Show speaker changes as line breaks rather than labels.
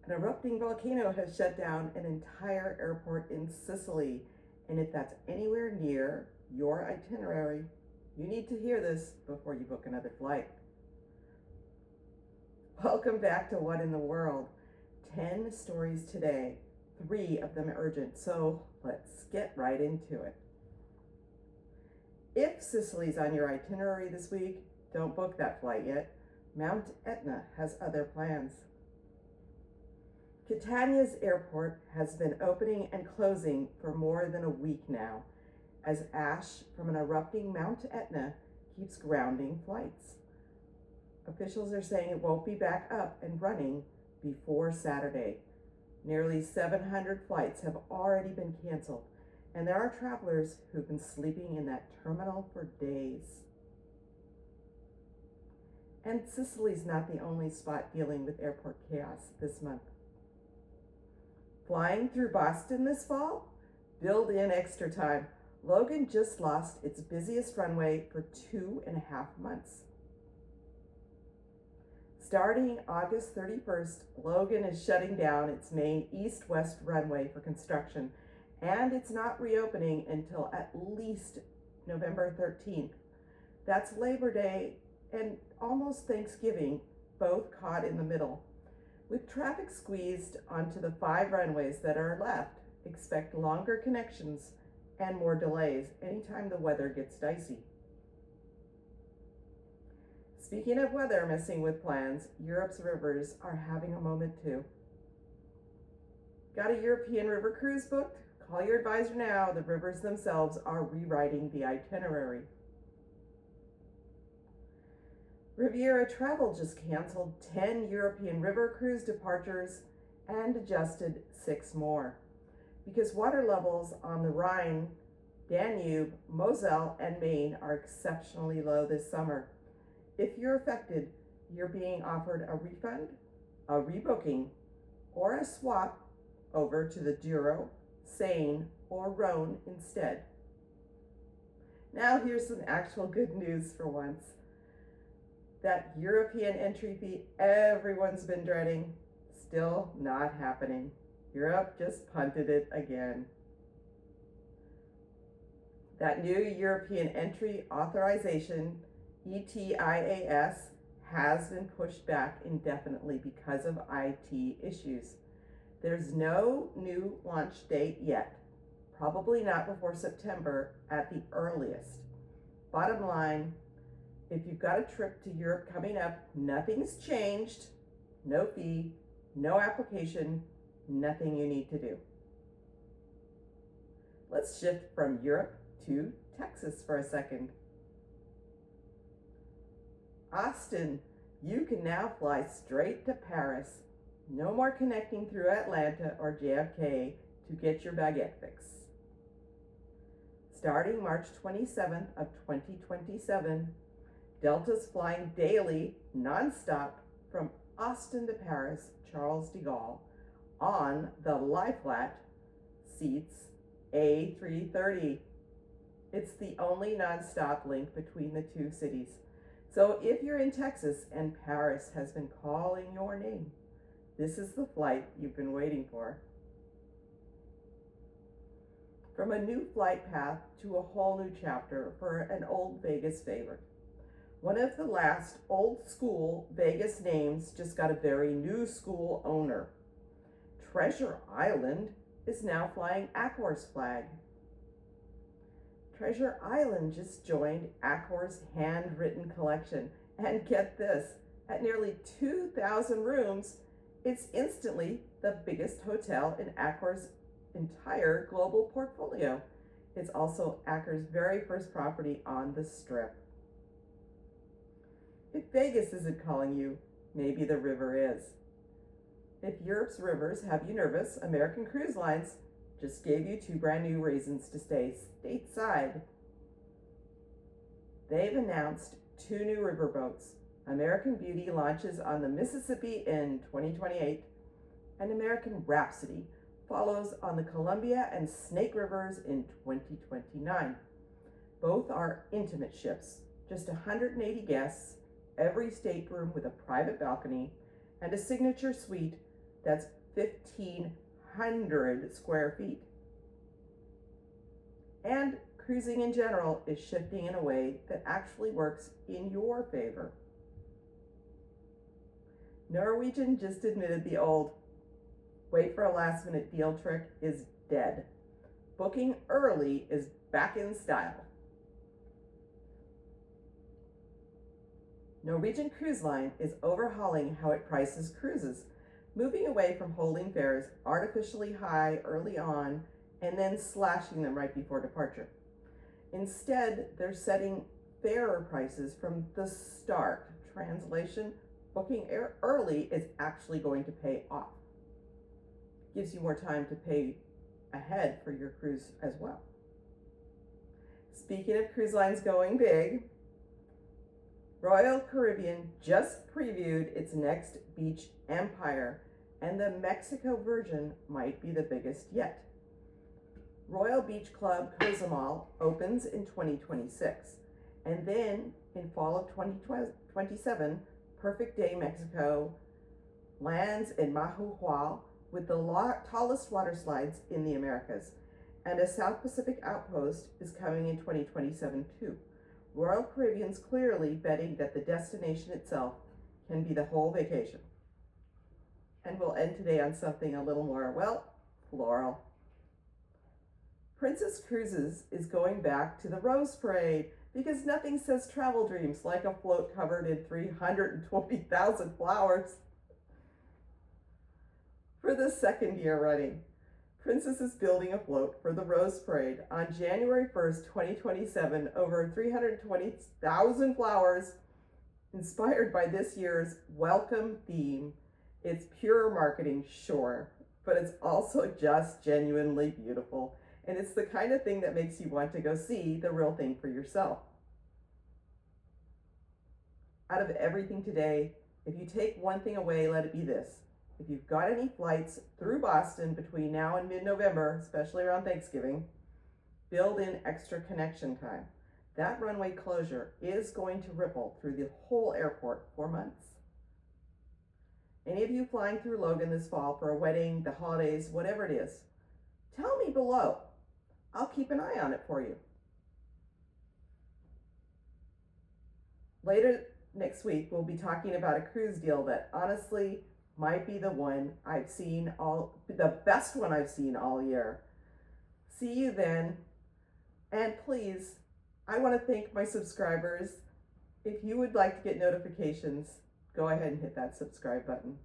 An erupting volcano has shut down an entire airport in Sicily, and if that's anywhere near your itinerary, you need to hear this before you book another flight. Welcome back to What in the World. 10 stories today, 3 of them urgent, so let's get right into it. If Sicily's on your itinerary this week, don't book that flight yet. Mount Etna has other plans. Catania's airport has been opening and closing for more than a week now, as ash from an erupting Mount Etna keeps grounding flights. Officials are saying it won't be back up and running before Saturday. Nearly 700 flights have already been canceled, and there are travelers who've been sleeping in that terminal for days. And Sicily's not the only spot dealing with airport chaos this month. Flying through Boston this fall? Build in extra time. Logan just lost its busiest runway for 2.5 months. Starting August 31st, Logan is shutting down its main east-west runway for construction, and it's not reopening until at least November 13th. That's Labor Day and almost Thanksgiving, both caught in the middle. With traffic squeezed onto the 5 runways that are left, expect longer connections and more delays anytime the weather gets dicey. Speaking of weather messing with plans, Europe's rivers are having a moment too. Got a European river cruise booked? Call your advisor now. The rivers themselves are rewriting the itinerary. Riviera Travel just canceled 10 European river cruise departures and adjusted 6 more because water levels on the Rhine, Danube, Moselle, and Maine are exceptionally low this summer. If you're affected, you're being offered a refund, a rebooking, or a swap over to the Douro, Seine, or Rhone instead. Now here's some actual good news for once. That European entry fee everyone's been dreading, still not happening. Europe just punted it again. That new European entry authorization, ETIAS, has been pushed back indefinitely because of IT issues. There's no new launch date yet, probably not before September at the earliest. Bottom line, if you've got a trip to Europe coming up, nothing's changed, no fee, no application, nothing you need to do. Let's shift from Europe to Texas for a second. Austin, you can now fly straight to Paris. No more connecting through Atlanta or JFK to get your baguette fix. Starting March 27th of 2027, Delta's flying daily, nonstop, from Austin to Paris, Charles de Gaulle, on the lie-flat seats A330. It's the only nonstop link between the two cities. So if you're in Texas and Paris has been calling your name, this is the flight you've been waiting for. From a new flight path to a whole new chapter for an old Vegas favorite. One of the last old school Vegas names just got a very new school owner. Treasure Island is now flying Accor's flag. Treasure Island just joined Accor's handwritten collection. And get this, at nearly 2,000 rooms, it's instantly the biggest hotel in Accor's entire global portfolio. It's also Accor's very first property on the Strip. If Vegas isn't calling you, maybe the river is. If Europe's rivers have you nervous, American Cruise Lines just gave you 2 brand new reasons to stay stateside. They've announced 2 new riverboats. American Beauty launches on the Mississippi in 2028, and American Rhapsody follows on the Columbia and Snake Rivers in 2029. Both are intimate ships, just 180 guests, every stateroom with a private balcony, and a signature suite That's 1,500 square feet. And cruising in general is shifting in a way that actually works in your favor. Norwegian just admitted the old wait for a last minute deal trick is dead. Booking early is back in style. Norwegian Cruise Line is overhauling how it prices cruises, moving away from holding fares artificially high early on and then slashing them right before departure. Instead, they're setting fairer prices from the start. Translation, booking early is actually going to pay off. Gives you more time to pay ahead for your cruise as well. Speaking of cruise lines going big, Royal Caribbean just previewed its next beach empire, and the Mexico version might be the biggest yet. Royal Beach Club Cozumel opens in 2026, and then in fall of 2027, Perfect Day Mexico lands in Mahuhual with the tallest water slides in the Americas, and a South Pacific outpost is coming in 2027 too. Royal Caribbean's clearly betting that the destination itself can be the whole vacation. And we'll end today on something a little more, well, floral. Princess Cruises is going back to the Rose Parade because nothing says travel dreams like a float covered in 320,000 flowers. For the second year running, Princess is building a float for the Rose Parade on January 1st, 2027, over 320,000 flowers inspired by this year's welcome theme. It's pure marketing, sure, but it's also just genuinely beautiful. And it's the kind of thing that makes you want to go see the real thing for yourself. Out of everything today, if you take one thing away, let it be this. If you've got any flights through Boston between now and mid-November, especially around Thanksgiving, build in extra connection time. That runway closure is going to ripple through the whole airport for months. Any of you flying through Logan this fall for a wedding, the holidays, whatever it is, tell me below. I'll keep an eye on it for you. Later next week, we'll be talking about a cruise deal that honestly might be the best one I've seen all year. See you then. And please, I want to thank my subscribers. If you would like to get notifications, go ahead and hit that subscribe button.